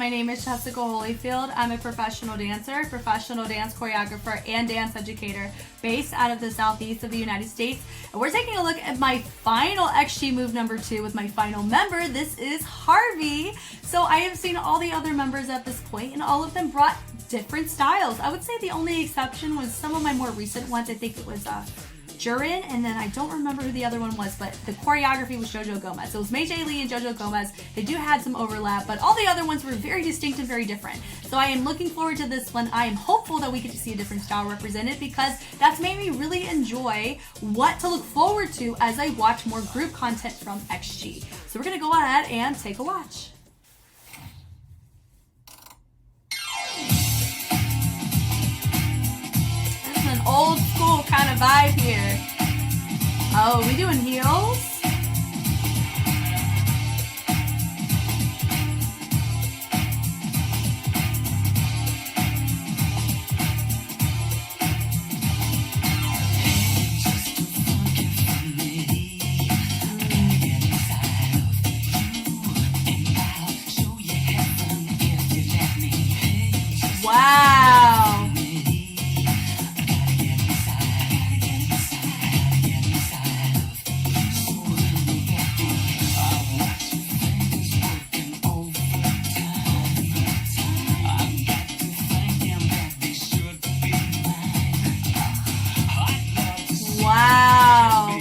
My name is Jessica Holyfield. I'm a professional dancer, professional dance choreographer, and dance educator based out of the southeast of the United States. And we're taking a look at my final XG move number 2 with my final member. This is Harvey. So I have seen all the other members at this point, and all of them brought different styles. I would say the only exception was some of my more recent ones. I think it was Jurin, and then I don't remember who the other one was, but the choreography was Jojo Gomez. So it was May J. Lee and Jojo Gomez. They do have some overlap, but all the other ones were very distinct and very different. So I am looking forward to this one. I am hopeful that we get to see a different style represented, because that's made me really enjoy what to look forward to as I watch more group content from XG. So we're gonna go ahead and take a watch. An old school kind of vibe here. Oh, we doing heels? Wow. Wow.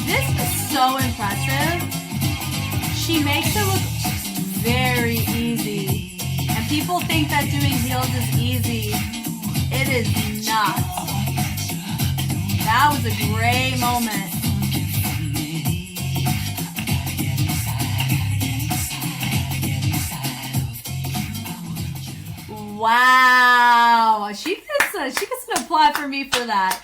This is so impressive. She makes it look very easy. And people think that doing heels is easy. It is not. That was a great moment. Wow, she gets an applaud for me for that.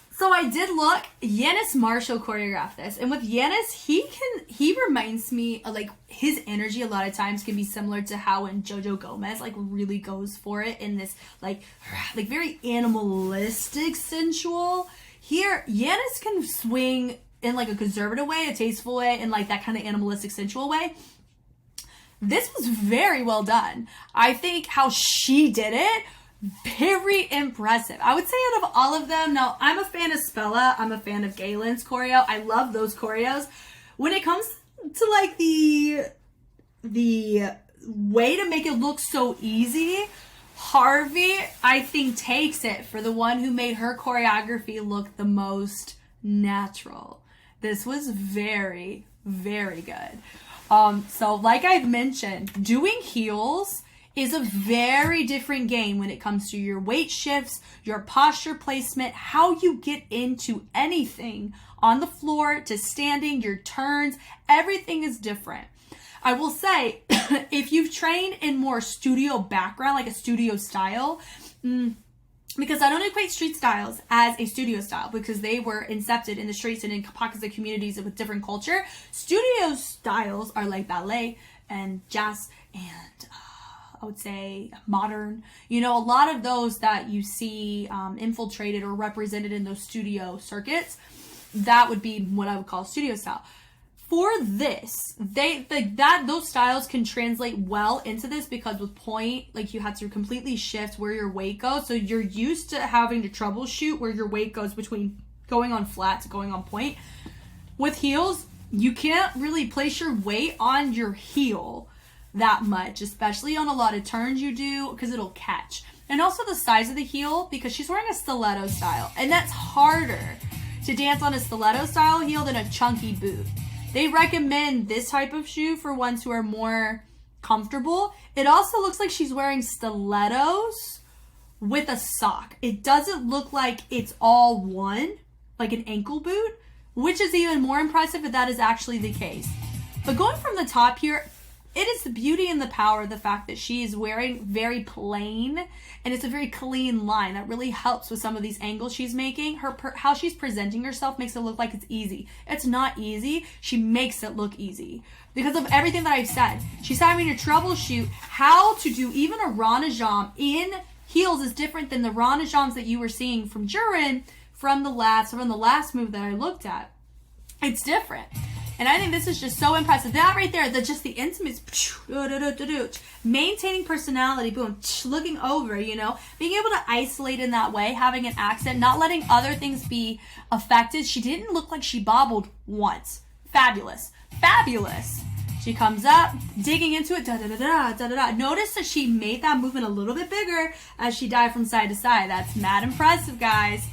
So I did look. Yanis Marshall choreographed this, and with Yanis, he reminds me of, like, his energy a lot of times can be similar to how when Jojo Gomez like really goes for it in this like very animalistic, sensual. Here, Yanis can swing in like a conservative way, a tasteful way, and like that kind of animalistic, sensual way. This was very well done. I think how she did it, very impressive. I would say out of all of them, now I'm a fan of Spella, I'm a fan of Galen's choreo. I love those choreos. When it comes to like the way to make it look so easy, Harvey, I think, takes it for the one who made her choreography look the most natural. This was very, very good. So like I've mentioned, doing heels is a very different game when it comes to your weight shifts, your posture placement, how you get into anything on the floor to standing, your turns, everything is different. I will say, if you've trained in more studio background, like a studio style, because I don't equate street styles as a studio style, because they were incepted in the streets and in pockets of communities with different culture. Studio styles are like ballet and jazz and I would say modern. You know, a lot of those that you see infiltrated or represented in those studio circuits, that would be what I would call studio style. For this, those styles can translate well into this, because with point, like, you have to completely shift where your weight goes. So you're used to having to troubleshoot where your weight goes between going on flat to going on point. With heels, you can't really place your weight on your heel that much, especially on a lot of turns you do, because it'll catch. And also the size of the heel, because she's wearing a stiletto style, and that's harder to dance on a stiletto style heel than a chunky boot. They recommend this type of shoe for ones who are more comfortable. It also looks like she's wearing stilettos with a sock. It doesn't look like it's all one, like an ankle boot, which is even more impressive if that is actually the case. But going from the top here, it is the beauty and the power of the fact that she is wearing very plain, and it's a very clean line that really helps with some of these angles she's making. How she's presenting herself makes it look like it's easy. It's not easy. She makes it look easy because of everything that I've said. She's having to troubleshoot how to do even a Ranajam in heels is different than the Ranajams that you were seeing from Jurin from the last move that I looked at. It's different. And I think this is just so impressive. That right there, just the intimacy, maintaining personality, boom, looking over, being able to isolate in that way, having an accent, not letting other things be affected. She didn't look like she bobbled once. Fabulous. Fabulous. She comes up, digging into it, da-da-da-da. Notice that she made that movement a little bit bigger as she dived from side to side. That's mad impressive, guys.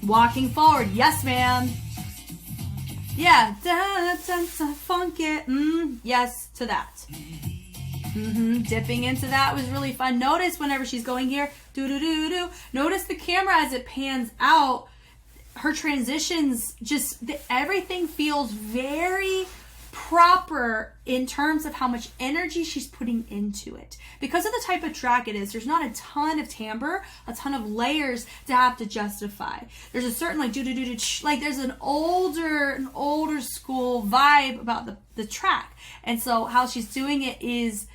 Walking forward. Yes, ma'am. Yeah, funk it. Yes to that. Dipping into that was really fun. Notice whenever she's going here, do. Notice the camera as it pans out. Her transitions, everything feels very proper in terms of how much energy she's putting into it. Because of the type of track it is, there's not a ton of timbre, a ton of layers to have to justify. There's a certain there's an older school vibe about the track. And so how she's doing it is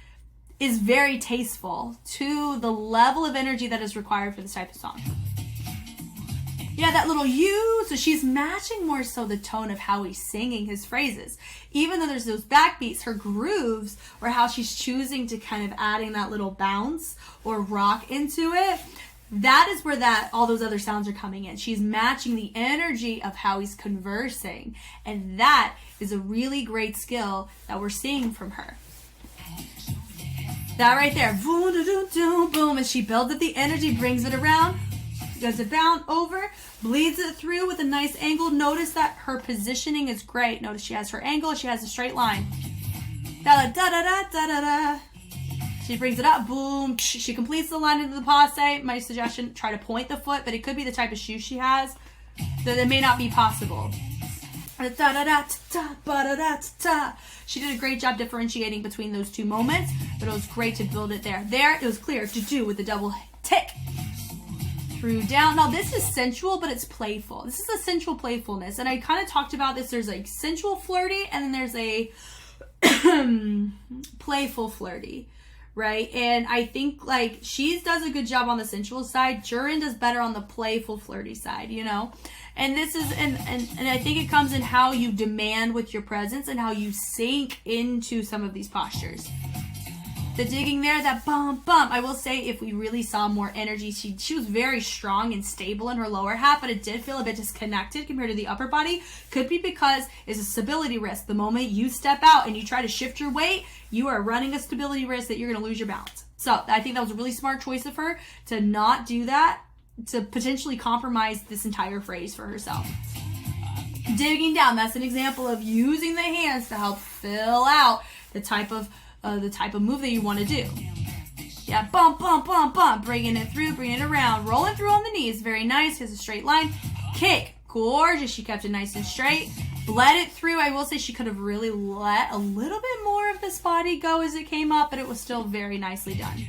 very tasteful to the level of energy that is required for this type of song. Yeah, that little you. So she's matching more so the tone of how he's singing his phrases. Even though there's those backbeats, her grooves, or how she's choosing to kind of adding that little bounce or rock into it, that is where all those other sounds are coming in. She's matching the energy of how he's conversing. And that is a really great skill that we're seeing from her. That right there. Boom. As she builds up the energy, brings it around. Does it bound over, bleeds it through with a nice angle. Notice that her positioning is great. Notice she has her angle, she has a straight line. Da-da-da-da-da-da-da. She brings it up, boom. She completes the line into the passe. My suggestion, try to point the foot, but it could be the type of shoe she has that it may not be possible. She did a great job differentiating between those two moments, but it was great to build it there. There, it was clear to do with the double tick. Through down. Now this is sensual, but it's playful. This is a sensual playfulness, and I kind of talked about this. There's like sensual flirty, and then there's a playful flirty, right? And I think like she does a good job on the sensual side. Jurin does better on the playful flirty side, And this is and I think it comes in how you demand with your presence and how you sink into some of these postures. The digging there, that bump. I will say if we really saw more energy, she was very strong and stable in her lower half, but it did feel a bit disconnected compared to the upper body. Could be because it's a stability risk. The moment you step out and you try to shift your weight, you are running a stability risk that you're going to lose your balance. So I think that was a really smart choice of her to not do that, to potentially compromise this entire phrase for herself. Digging down, that's an example of using the hands to help fill out the type of move that you want to do. Yeah, bump, bringing it through, bringing it around, rolling through on the knees, very nice, has a straight line. Kick, gorgeous, she kept it nice and straight. Bled it through. I will say she could have really let a little bit more of this body go as it came up, but it was still very nicely done.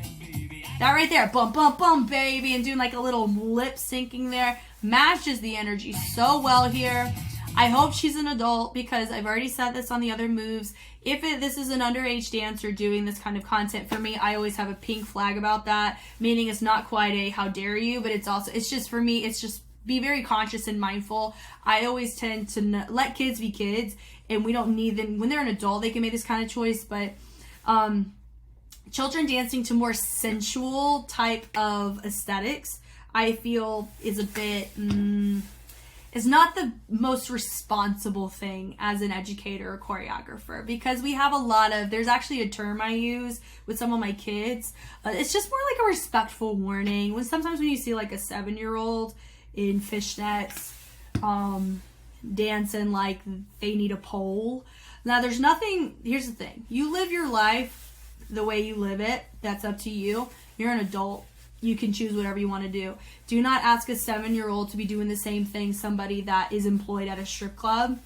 That right there, bump, baby, and doing like a little lip syncing there, matches the energy so well here. I hope she's an adult because I've already said this on the other moves. If this is an underage dancer doing this kind of content for me, I always have a pink flag about that, meaning it's not quite a how dare you, but it's just for me, it's just be very conscious and mindful. I always tend to let kids be kids, and we don't need them. When they're an adult, they can make this kind of choice, but children dancing to more sensual type of aesthetics, I feel is a bit... is not the most responsible thing as an educator or choreographer, because we have there's actually a term I use with some of my kids. It's just more like a respectful warning. Sometimes when you see like a 7-year-old in fishnets dancing like they need a pole. Now here's the thing. You live your life the way you live it. That's up to you. You're an adult. You can choose whatever you want to do. Do not ask a 7-year-old to be doing the same thing somebody that is employed at a strip club.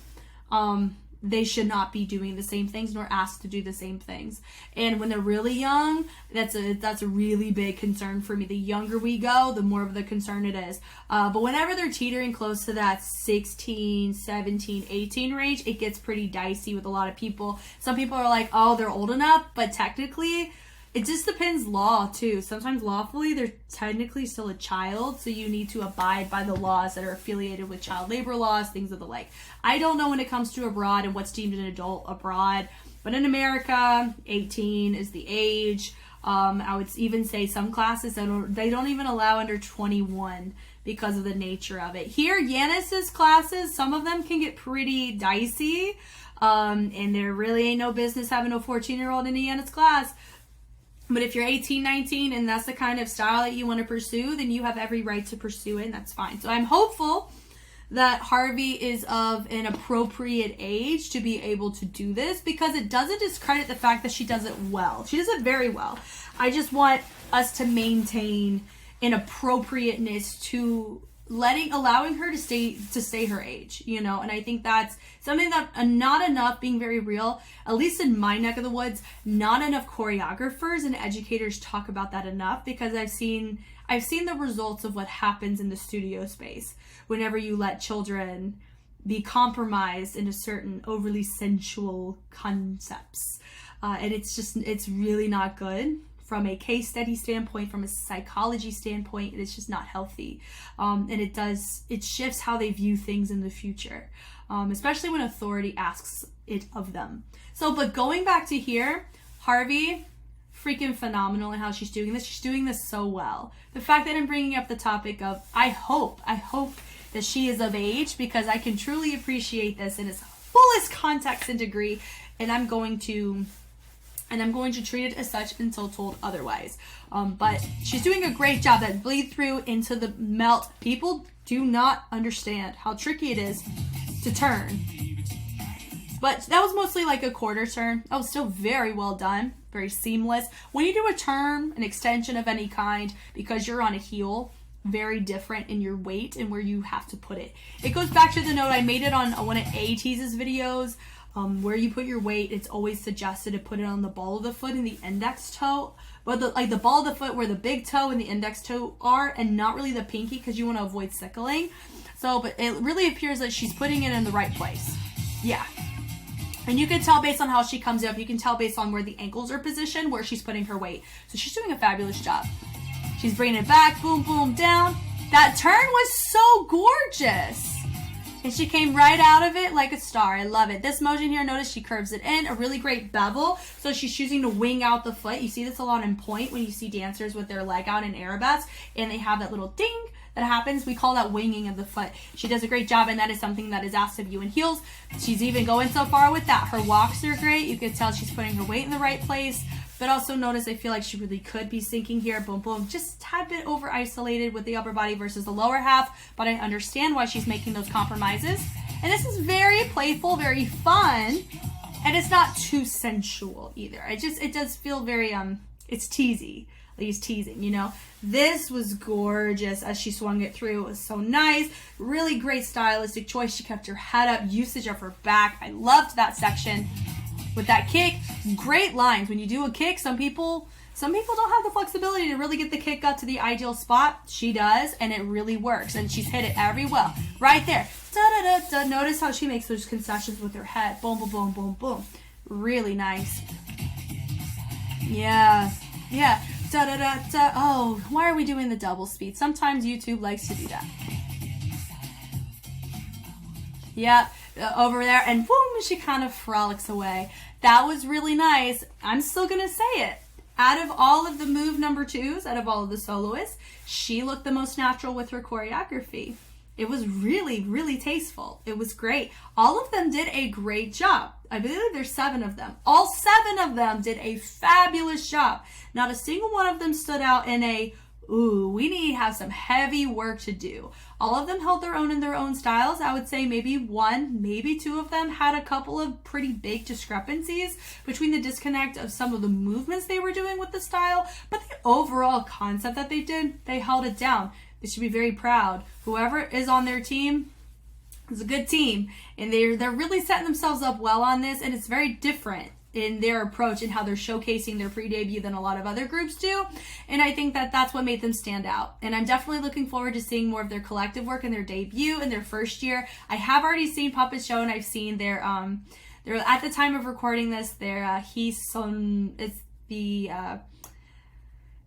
they should not be doing the same things nor asked to do the same things. And when they're really young, that's a really big concern for me. The younger we go, the more of the concern it is. But whenever they're teetering close to that 16, 17, 18 range, it gets pretty dicey with a lot of people. Some people are like, oh, they're old enough, but technically, it just depends law too. Sometimes lawfully they're technically still a child, so you need to abide by the laws that are affiliated with child labor laws, things of the like. I don't know when it comes to abroad and what's deemed an adult abroad, but in America, 18 is the age. I would even say some classes they don't even allow under 21 because of the nature of it. Here, Yanis's classes, some of them can get pretty dicey, and there really ain't no business having a 14-year-old in a Yanis class. But if you're 18, 19, and that's the kind of style that you want to pursue, then you have every right to pursue it, and that's fine. So I'm hopeful that Harvey is of an appropriate age to be able to do this, because it doesn't discredit the fact that she does it well. She does it very well. I just want us to maintain an appropriateness to allowing her to stay her age, you know. And I think that's something that not enough, being very real, at least in my neck of the woods, not enough choreographers and educators talk about that enough, because I've seen the results of what happens in the studio space whenever you let children be compromised into certain overly sensual concepts, and it's really not good. From a case study standpoint, from a psychology standpoint, it's just not healthy. And it shifts how they view things in the future, especially when authority asks it of them. So, but going back to here, Harvey, freaking phenomenal in how she's doing this. She's doing this so well. The fact that I'm bringing up the topic of, I hope that she is of age, because I can truly appreciate this in its fullest context and degree, and I'm going to treat it as such until told otherwise. But she's doing a great job. That bleed through into the melt. People do not understand how tricky it is to turn. But that was mostly like a quarter turn. That was still very well done. Very seamless. When you do a turn, an extension of any kind, because you're on a heel, very different in your weight and where you have to put it. It goes back to the note I made it on one of A-Tease's videos. Where you put your weight, it's always suggested to put it on the ball of the foot and the index toe. But the ball of the foot where the big toe and the index toe are, and not really the pinky, because you want to avoid sickling. So, but it really appears that she's putting it in the right place. Yeah. And you can tell based on how she comes up, you can tell based on where the ankles are positioned, where she's putting her weight. So she's doing a fabulous job. She's bringing it back, boom, boom, down. That turn was so gorgeous. And she came right out of it like a star. I love it. This motion here, notice she curves it in. A really great bevel. So she's choosing to wing out the foot. You see this a lot in point when you see dancers with their leg out in arabesque, and they have that little ding that happens. We call that winging of the foot. She does a great job, and that is something that is asked of you in heels. She's even going so far with that. Her walks are great. You can tell she's putting her weight in the right place. But also notice, I feel like she really could be sinking here. Boom, boom. Just a tad bit over isolated with the upper body versus the lower half. But I understand why she's making those compromises. And this is very playful, very fun. And it's not too sensual either. It does feel very, it's teasy. Like he's teasing, you know. This was gorgeous as she swung it through. It was so nice. Really great stylistic choice. She kept her head up, usage of her back. I loved that section. With that kick, great lines. When you do a kick, some people don't have the flexibility to really get the kick up to the ideal spot. She does, and it really works. And she's hit it every well. Right there. Da-da-da-da. Notice how she makes those concessions with her head. Boom, boom, boom, boom, boom. Really nice. Yeah. Yeah. Da-da-da-da. Oh, why are we doing the double speed? Sometimes YouTube likes to do that. Yeah. Over there, and boom, she kind of frolics away. That was really nice. I'm still gonna say it. Out of all of the move number twos, out of all of the soloists, she looked the most natural with her choreography. It was really, really tasteful. It was great. All of them did a great job. I believe there's 7 of them. All 7 of them did a fabulous job. Not a single one of them stood out in a, ooh, we need to have some heavy work to do. All of them held their own in their own styles. I would say maybe 1, maybe 2 of them had a couple of pretty big discrepancies between the disconnect of some of the movements they were doing with the style, but the overall concept that they did, they held it down. They should be very proud. Whoever is on their team, It's a good team, and they're really setting themselves up well on this, and it's very different in their approach and how they're showcasing their pre-debut than a lot of other groups do. And I think that that's what made them stand out. And I'm definitely looking forward to seeing more of their collective work in their debut in their first year. I have already seen Puppet Show, and I've seen their at the time of recording this, their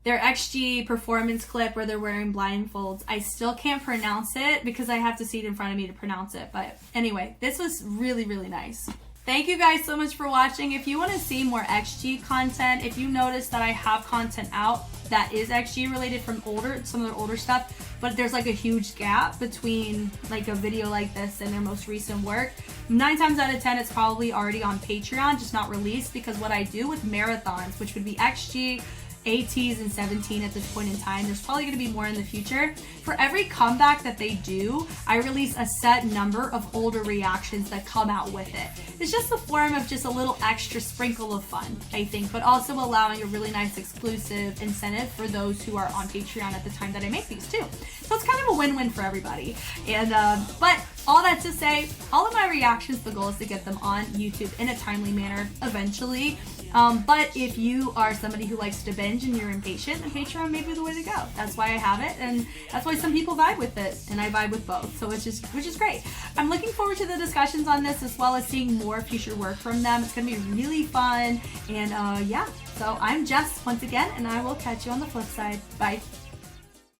their XG performance clip where they're wearing blindfolds. I still can't pronounce it because I have to see it in front of me to pronounce it. But anyway, this was really, really nice. Thank you guys so much for watching. If you want to see more XG content, if you notice that I have content out that is XG related from some of their older stuff, but there's like a huge gap between like a video like this and their most recent work, 9 times out of 10 it's probably already on Patreon, just not released, because what I do with marathons, which would be XG, ATs, and 17 at this point in time, there's probably going to be more in the future. For every comeback that they do, I release a set number of older reactions that come out with it. It's just a form of just a little extra sprinkle of fun, I think, but also allowing a really nice exclusive incentive for those who are on Patreon at the time that I make these too. So it's kind of a win-win for everybody. And but all that to say, all of my reactions, the goal is to get them on YouTube in a timely manner eventually. But if you are somebody who likes to binge and you're impatient, then Patreon may be the way to go. That's why I have it, and that's why some people vibe with it, and I vibe with both. So which is great. I'm looking forward to the discussions on this, as well as seeing more future work from them. It's gonna be really fun, and yeah. So I'm Jess once again, and I will catch you on the flip side. Bye.